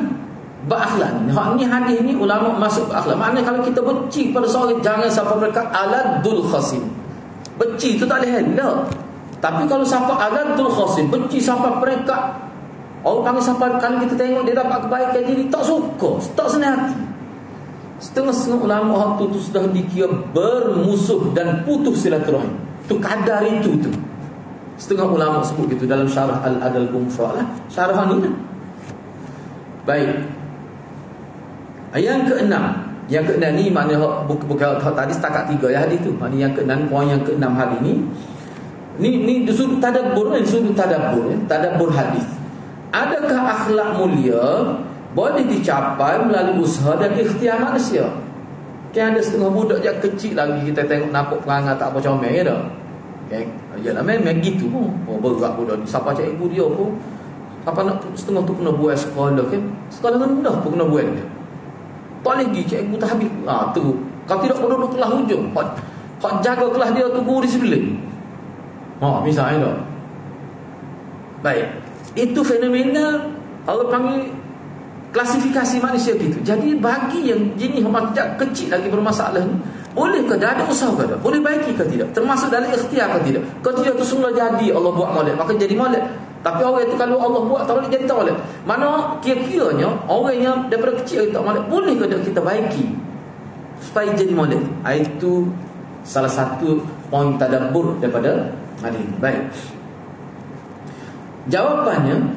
Bab akhlak ni. Ni hadis ni ulama masuk bab akhlak. Maknanya kalau kita benci pada seorang, jangan sampai mereka aladul khasim. Benci tu tak boleh elak. Tapi kalau siapa aladul khasim, benci sampai mereka, orang panggil sampai kalau kita tengok dia dapat kebaikan diri, tak suka, tak senang hati. Setengah-setengah ulama waktu tu sudah dikira bermusuh dan putus silaturahim. Tu kadar itu tu. Setengah ulama sebut gitu dalam syarah Al-Adal Kumfa lah. Syarah ni lah. Baik. Yang keenam ni maknanya bukan tadi setakat 3 ya hadis tu. Maknanya yang keenam, poin yang keenam hari ni. Ni sudut tadabbur, tadabbur hadis. Adakah akhlak mulia boleh dicapai melalui usaha dan ikhtiar manusia? Kan ada setengah budak je kecil lagi kita tengok nampak perangai tak apa comel ya dah. Yalah memang gitu pun. Berat budak ni. Siapa cakap ibu dia pun, siapa nak setengah tu kena buat sekolah kan. Sekolah rendah pun kena buat dia. Tak boleh pergi cakap ibu tak habis. Tu. Kalau tidak duduk kelas hujung. Hak jaga kelas dia tu guru disiplin. Misalnya dah. Baik. Itu fenomena Allah panggil klasifikasi manusia gitu. Jadi bagi yang jenis macam kecil lagi bermasalah ni, bolehkah dia ada usaha ke tak? Boleh baiki ke tidak? Termasuk dalam ikhtiar ke tidak? Kalau tidak tu semula jadi Allah buat molek, maka jadi molek. Tapi orang itu kalau Allah buat tak boleh jadi tak molek. Mana kira-kiranya orang yang daripada kecil tak molek, boleh ke tak kita baiki supaya jadi molek? Itu salah satu poin tadabbur daripada hadis. Baik. Jawapannya,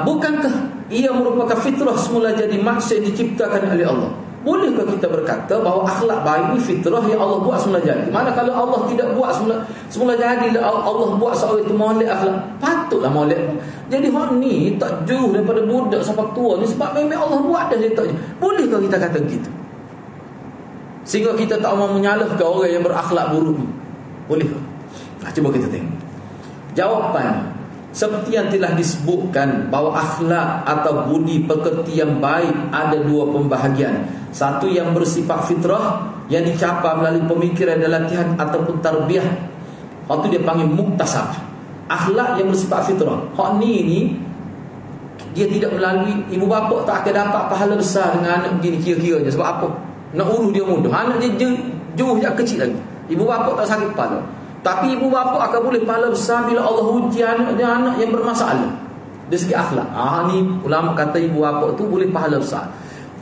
bukankah ia merupakan fitrah semula jadi manusia yang diciptakan oleh Allah? Bolehkah kita berkata bahawa akhlak baik ni fitrah yang Allah buat semula jadi? Mana kalau Allah tidak buat semula jadi, Allah buat seorang itu molek akhlak, patutlah molek. Jadi hak ni tak jauh daripada budak sampai tua ni sebab memang Allah buat dah dia tak. Bolehkah kita kata begitu? Sehingga kita tak mahu menyalahkan orang yang berakhlak buruk ni. Bolehkah? Cuba kita tengok. Jawapannya, seperti yang telah disebutkan bahawa akhlak atau budi pekerti yang baik ada 2 pembahagian. Satu yang bersifat fitrah yang dicapai melalui pemikiran dan latihan ataupun tarbiyah. Itu dia panggil muktasab. Akhlak yang bersifat fitrah. Hak ni dia tidak melalui ibu bapa, tak akan dapat pahala besar dengan anak begini kira-kiranya. Sebab apa? Nak urus dia mudah. Anak dia jauh yang kecil lagi. Ibu bapa tak sakit kepala. Tapi ibu bapa akan boleh pahala besar bila Allah uji anak yang bermasalah dari segi akhlak. Ni ulama kata ibu bapa tu boleh pahala besar.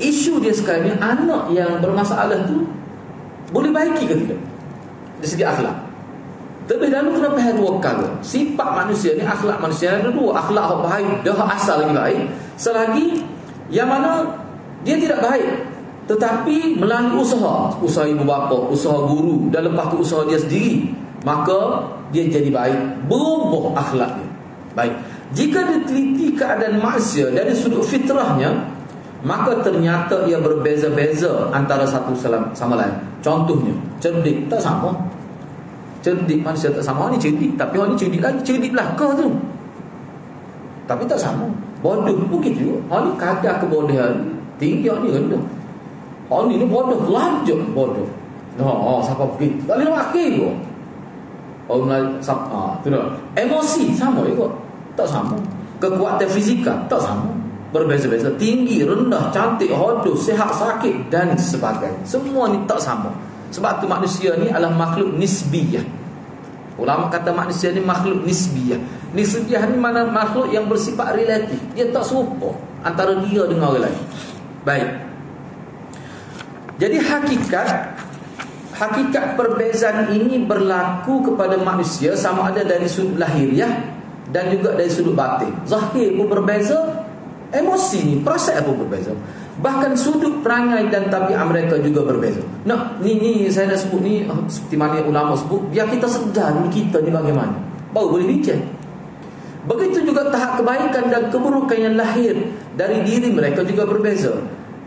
Isu dia sekarang ni, anak yang bermasalah tu boleh baiki ke tidak dari segi akhlak? Terlebih dahulu kena faham dua perkara. Sifat manusia ni, akhlak manusia ada dua. Akhlak yang baik, dah asal lagi baik. Selagi yang mana dia tidak baik, tetapi melalui usaha ibu bapa, usaha guru, dan lepas tu usaha dia sendiri, maka dia jadi baik, berubah akhlaknya. Baik. Jika diteliti keadaan manusia dari sudut fitrahnya, maka ternyata ia berbeza-beza antara satu sama lain. Contohnya, cerdik tak sama. Cerdik manusia tak sama. Ni cerdik, tapi orang ni cerdik lagi, cerdik belakang tu, tapi tak sama. Bodoh pun gitu. Orang ni kadar kebodohan tinggi, orang ni rendah. Orang ni bodoh, lanjut bodoh. Siapa pergi? Tak boleh wakil tu. Orang Melayu tu dah. Emosi sama juga, tak sama. Kekuatan fizikal tak sama, berbeza-beza. Tinggi, rendah, cantik, hodoh, sihat, sakit dan sebagainya. Semua ni tak sama. Sebab tu manusia ni adalah makhluk nisbiyah. Ulama kata manusia ni makhluk nisbiyah. Nisbiyah ni mana makhluk yang bersifat relatif. Dia tak serupa antara dia dengan orang lain. Baik. Jadi hakikat perbezaan ini berlaku kepada manusia sama ada dari sudut lahiriah dan juga dari sudut batin. Zahir pun berbeza, emosi ni, perasaan pun berbeza. Bahkan sudut perangai dan tabiat mereka juga berbeza. Nah, ni saya dah sebut ni seperti mana ulama sebut, biar kita sedar dulu kita ni bagaimana, baru boleh bincang. Begitu juga tahap kebaikan dan keburukan yang lahir dari diri mereka juga berbeza.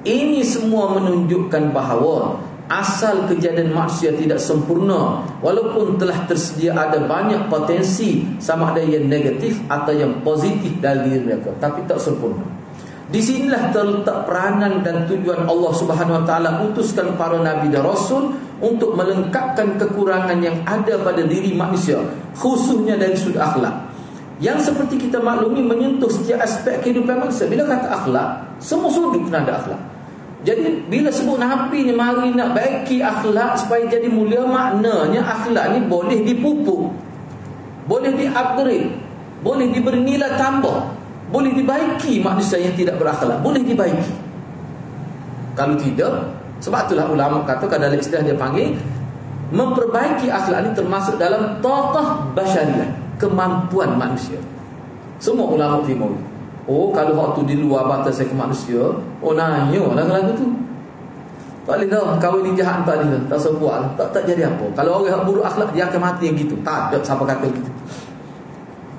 Ini semua menunjukkan bahawa asal kejadian manusia tidak sempurna, walaupun telah tersedia ada banyak potensi sama ada yang negatif atau yang positif dalam diri mereka, tapi tak sempurna. Di sinilah terletak peranan dan tujuan Allah Subhanahu Wa Taala utuskan para nabi dan rasul untuk melengkapkan kekurangan yang ada pada diri manusia, khususnya dari sudut akhlak, yang seperti kita maklumi menyentuh setiap aspek kehidupan manusia. Bila kata akhlak, semua sudut kena ada akhlak. Jadi bila sebut Nabi ni mari nak baiki akhlak supaya jadi mulia, maknanya akhlak ni boleh dipupuk, boleh di-upgrade, boleh diberi nilai tambah, boleh dibaiki. Manusia yang tidak berakhlak boleh dibaiki. Kalau tidak, sebab itulah ulama kata, dalam istilah dia panggil memperbaiki akhlak ni termasuk dalam taqah basyariah, kemampuan manusia. Semua ulama timur. Kalau waktu di luar batas ke manusia, nanya lagu-lagu tu. Tak boleh dah kahwin ni jahat, tak boleh dah, tak sebuah, tak jadi apa. Kalau orang buruk akhlak, dia akan mati yang gitu. Tak ada siapa kata gitu.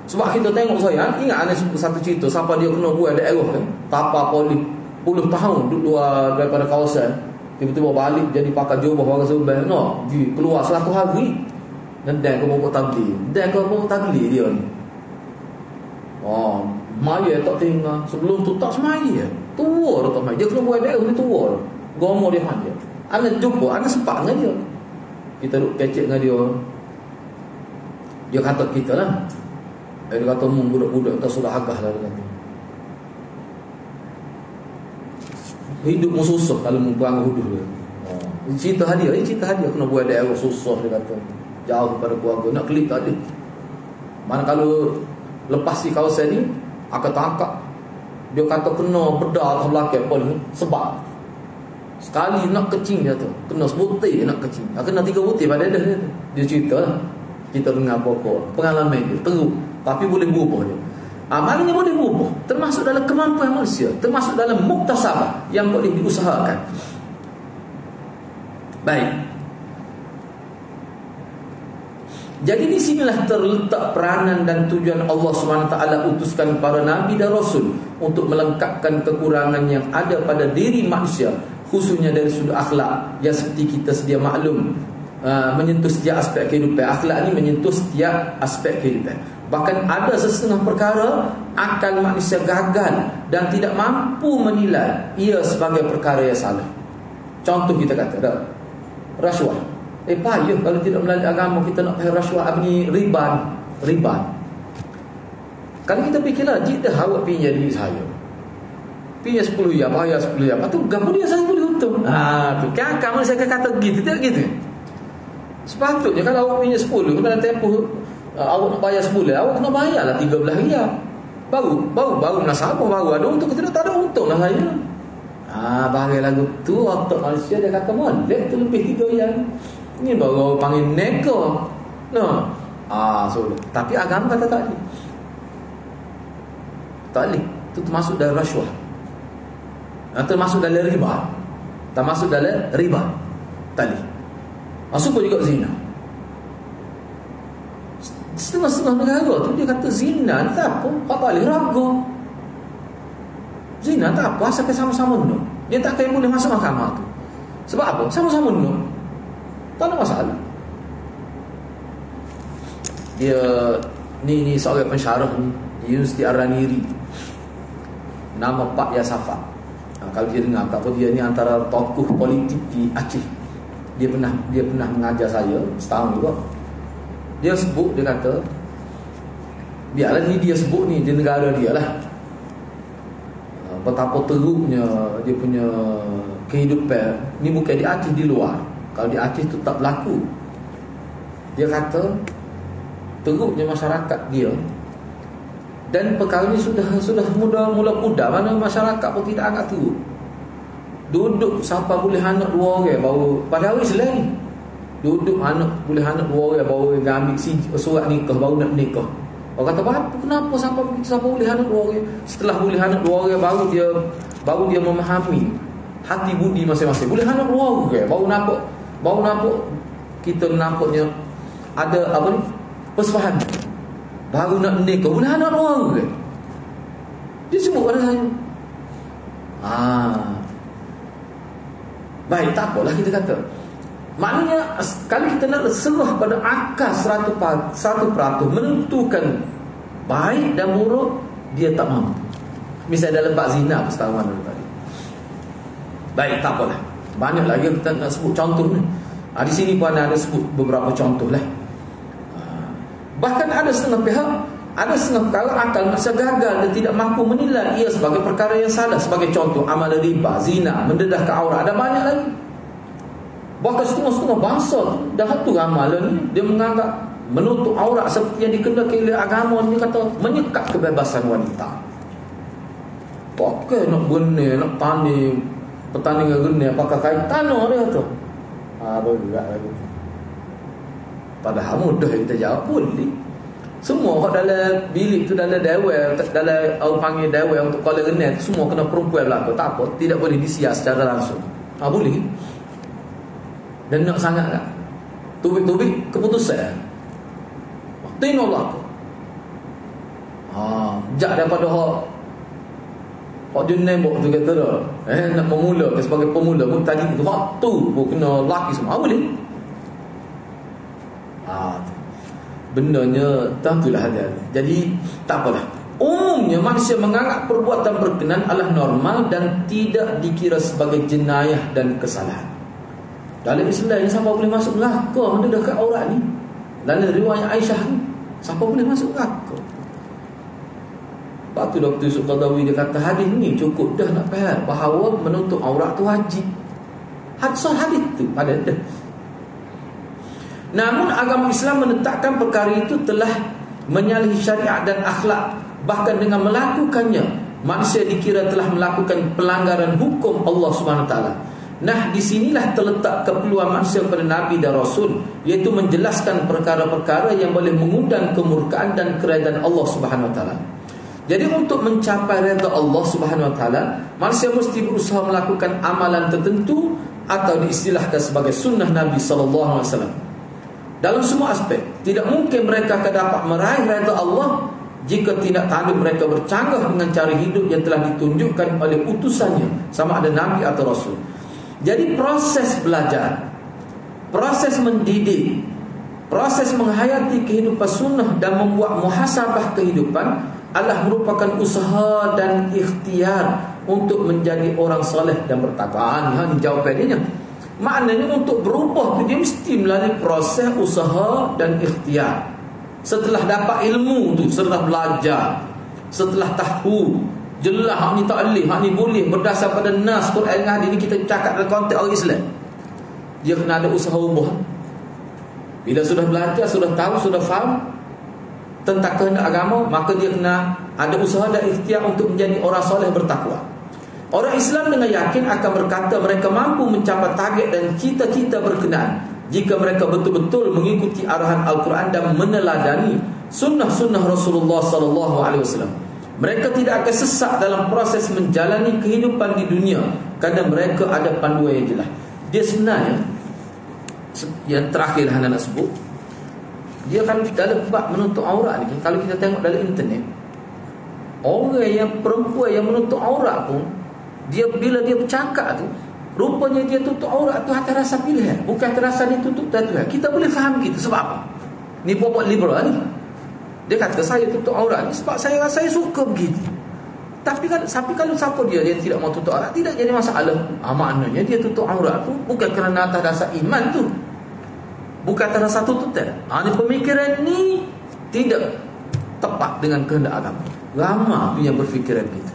Sebab kita tengok, saya ingat ada satu cerita, siapa dia kena buat daerah kan, tapa polis puluh tahun duduk luar daripada kawasan, tiba-tiba balik jadi pakar jubah orang sebelah, keluar 100 hari. Dan kau bawa tabli, dia ni. Maya tak tinggal. Sebelum tu tak semaya, tua dah tak semaya. Dia kena buat daerah ni tua dah. Gomo dia manja. Anak jumpa, anak sempat dengan dia. Kita duduk kecek dengan dia. Dia kata kita lah. Dia kata budak-budak tak sudah agah lah. Dia kata hidupmu susah kalau membuang hidup dia. Cerita hadiah kena buat daerah susah. Dia kata jauh daripada keluarga, nak klik tak ada. Mana kalau lepas si kawasan ni akan tangkap. Dia kata kena bedah ke belakang pun, sebab sekali nak kecing dia tu, kena sebutir nak kecing, kena 3 butir pada dia. Dia cerita lah. Kita dengar pokok pengalaman dia teruk, tapi boleh berubah dia. Amalnya boleh berubah, termasuk dalam kemampuan manusia, termasuk dalam muktasabah yang boleh diusahakan. Baik. Jadi di sinilah terletak peranan dan tujuan Allah SWT utuskan para nabi dan rasul untuk melengkapkan kekurangan yang ada pada diri manusia, khususnya dari sudut akhlak yang seperti kita sedia maklum, menyentuh setiap aspek kehidupan. Akhlak ni menyentuh setiap aspek kehidupan. Bahkan ada sesetengah perkara akal manusia gagal dan tidak mampu menilai ia sebagai perkara yang salah. Contoh kita kata rasuah. Payah kalau tidak melalui agama kita nak pakai rasuah ni, riban. Kalau kita fikirlah, jika awak pinjam duit saya, pinjam 10 ya, bayar 10 ya, lepas tu gambar dia saya boleh untung. Tu kan kamu saya kata gitu, tidak gitu. Sepatutnya kalau awak punya 10, dalam tempoh awak nak bayar 10, awak kena bayarlah 13 riyal. Baru nasabah, baru ada untung. Kita tak ada untung lah saya. Bagai lagu tu otak Malaysia dia kata molek tu lebih 3 riyal. Ni baru panggil nego. No. So tapi agama kata tak boleh. Tak boleh. Itu termasuk dalam rasuah. Termasuk dalam riba. Termasuk dalam riba. Tak boleh. Masuk pun juga zina. Setengah-setengah negara tu dia kata zina ni tak apa, tak boleh ragu. Zina tak apa, asalkan sama-sama no. Dia tak kaya boleh masuk mahkamah tu. Sebab apa? Sama-sama no. Tak ada masalah. Dia ni seorang pensyarah ni di Universiti Ar-Raniri. Nama Pak Yasafa. Kalau dia dengar, tak apa, dia ni antara tokoh politik di Aceh. Dia pernah mengajar saya setahun juga. Dia sebut, dia kata, biarlah ni dia sebut ni di negara dia lah, betapa teruknya dia punya kehidupan. Ni bukan di Aceh, di luar. Kalau di Aceh tu tak berlaku. Dia kata teruknya masyarakat dia. Dan perkara ni sudah mula pudar. Mana masyarakat pun tidak agak teruk. Duduk sampai boleh anak 2 orang baru pada hari Islam ni. Duduk boleh anak 2 orang baru ambil surat nikah, baru nak nikah. Orang kata kenapa sampai begitu, sampai boleh anak 2 orang. Setelah boleh anak 2 orang baru dia memahami hati budi masing-masing. Boleh anak 2 orang baru nampak kita nampaknya ada apa ni, persefahaman. Baru nak nikah boleh anak 2 orang. Dia sebut pada saya. Baik, tak apalah kita kata. Maknanya kalau kita nak serah pada akal 100% menentukan baik dan buruk, dia tak mampu. Misalnya dalam bab zina persetawan tadi. Baik, tak apalah. Banyak lagi kita nak sebut contoh ni. Di sini pun ada sebut beberapa contoh lah. Bahkan ada setengah pihak, ada setengah perkara akal masa gagal dan tidak mampu menilai ia sebagai perkara yang salah. Sebagai contoh, amal riba, zina, mendedah ke aurat. Ada banyak lagi. Bahkan setengah-setengah bangsa dah tu amalan ni, dia menganggap menutup aurat seperti yang dikehendaki oleh agama ni, kata menyekat kebebasan wanita. Pakai nak benih, nak tani, pertandingan genih pakai kain tanah dia kata. Berat lagi. Padahal mudah kita jawab, boleh. Semua orang dalam bilik tu, dalam dewan, dalam orang panggil dewan untuk kala genih, semua kena perempuan belaka. Tak apa, tidak boleh disiar secara langsung. Boleh. Dan nak sangat tak? Tubik keputusan. Tino berlaku. Jak daripada hak dia nembok tu kata dah. Nak memula sebagai pemula pun tadi tu waktu pun kena laki semua. Boleh. Bendanya tentulah ada. Jadi tak apalah. Umumnya manusia menganggap perbuatan berkenan adalah normal dan tidak dikira sebagai jenayah dan kesalahan. Dalam Islam ni siapa boleh masuk neraka mendedah kat aurat ni? Dalam riwayat Aisyah ni, siapa boleh masuk neraka? Lepas tu Dr. Yusuf Qaradawi dia kata hadis ni cukup dah nak faham bahawa menutup aurat tu wajib. Hadis tu ada dah. Namun agama Islam menetapkan perkara itu telah menyalahi syariat dan akhlak. Bahkan dengan melakukannya, manusia dikira telah melakukan pelanggaran hukum Allah SWT. Nah, di sinilah terletak keperluan manusia kepada Nabi dan Rasul, iaitu menjelaskan perkara-perkara yang boleh mengundang kemurkaan dan keredaan Allah SWT. Jadi untuk mencapai redha Allah SWT, manusia mesti berusaha melakukan amalan tertentu atau diistilahkan sebagai sunnah Nabi SAW. Dalam semua aspek, tidak mungkin mereka akan dapat meraih redha Allah jika tidak tanduk mereka bercanggah dengan cara hidup yang telah ditunjukkan oleh utusannya, sama ada Nabi atau Rasul. Jadi proses belajar, proses mendidik, proses menghayati kehidupan sunnah dan membuat muhasabah kehidupan adalah merupakan usaha dan ikhtiar untuk menjadi orang soleh dan bertakwa. Ini jawapannya. Maknanya untuk berubah tu dia mesti melalui proses usaha dan ikhtiar. Setelah dapat ilmu tu, setelah belajar, setelah tahu jelas hak ni tak boleh, hak ni boleh berdasar pada nas Quran hadis ni, kita cakap dalam konteks orang Islam, dia kena ada usaha ubah. Bila sudah belajar, sudah tahu, sudah faham tentang kehendak agama, maka dia kena ada usaha dan ikhtiar untuk menjadi orang soleh bertakwa. Orang Islam dengan yakin akan berkata mereka mampu mencapai target dan cita-cita berkenaan jika mereka betul-betul mengikuti arahan Al-Quran dan meneladani sunnah-sunnah Rasulullah SAW. Mereka tidak akan sesat dalam proses menjalani kehidupan di dunia kerana mereka ada panduan yang jelas. Dia sebenarnya, yang terakhir Hana nak sebut, dia kan dalam bab menutup aurat ni, kalau kita tengok dalam internet, orang yang perempuan yang menutup aurat pun, dia bila dia bercakap tu, rupanya dia tutup aurat tu atas rasa pilihan, bukan atas rasa dia tutup Tuhan. Kita boleh faham gitu. Sebab apa? Ni buat liberal ni. Dia kata saya tutup aurat ni sebab saya suka begitu. Tapi kalau siapa dia tidak mau tutup aurat, tidak jadi masalah. Maknanya dia tutup aurat tu bukan kerana atas dasar iman tu, bukan atas dasar tutupan. Ni pemikiran ni tidak tepat dengan kehendak agama. Ramai tu yang berfikiran gitu.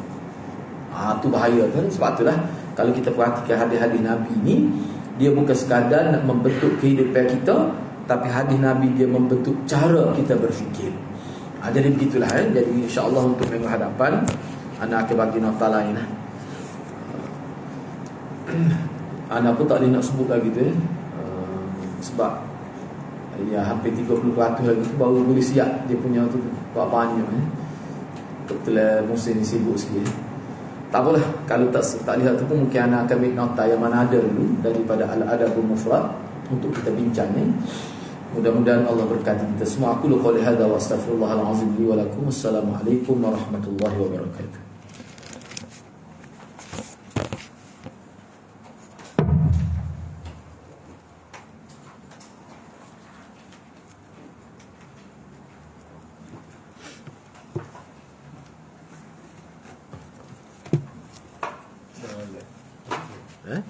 Tu bahaya kan. Sebab itulah kalau kita perhatikan hadis-hadis Nabi ni, dia bukan sekadar nak membentuk kehidupan kita, tapi hadis Nabi dia membentuk cara kita berfikir. Jadi begitulah. Jadi insya-Allah untuk minggu hadapan anak akan bagi nota lain. Anak pun tak boleh nak sebut lagi tu sebab ya hampir 30% lagi tu baru boleh siap dia punya tu buat banyak kebetulan musim ni sibuk sikit. Tak apalah, kalau tak lihat tu pun mungkin anak akan ambil nota yang mana ada dulu daripada Al-Adabul Mufrad untuk kita bincang ni. Mudah-mudahan Allah berkati kita semua. Aku qouli hadza wa astaghfirullahal azim li wa lakum. Assalamualaikum warahmatullahi wabarakatuh. Eh?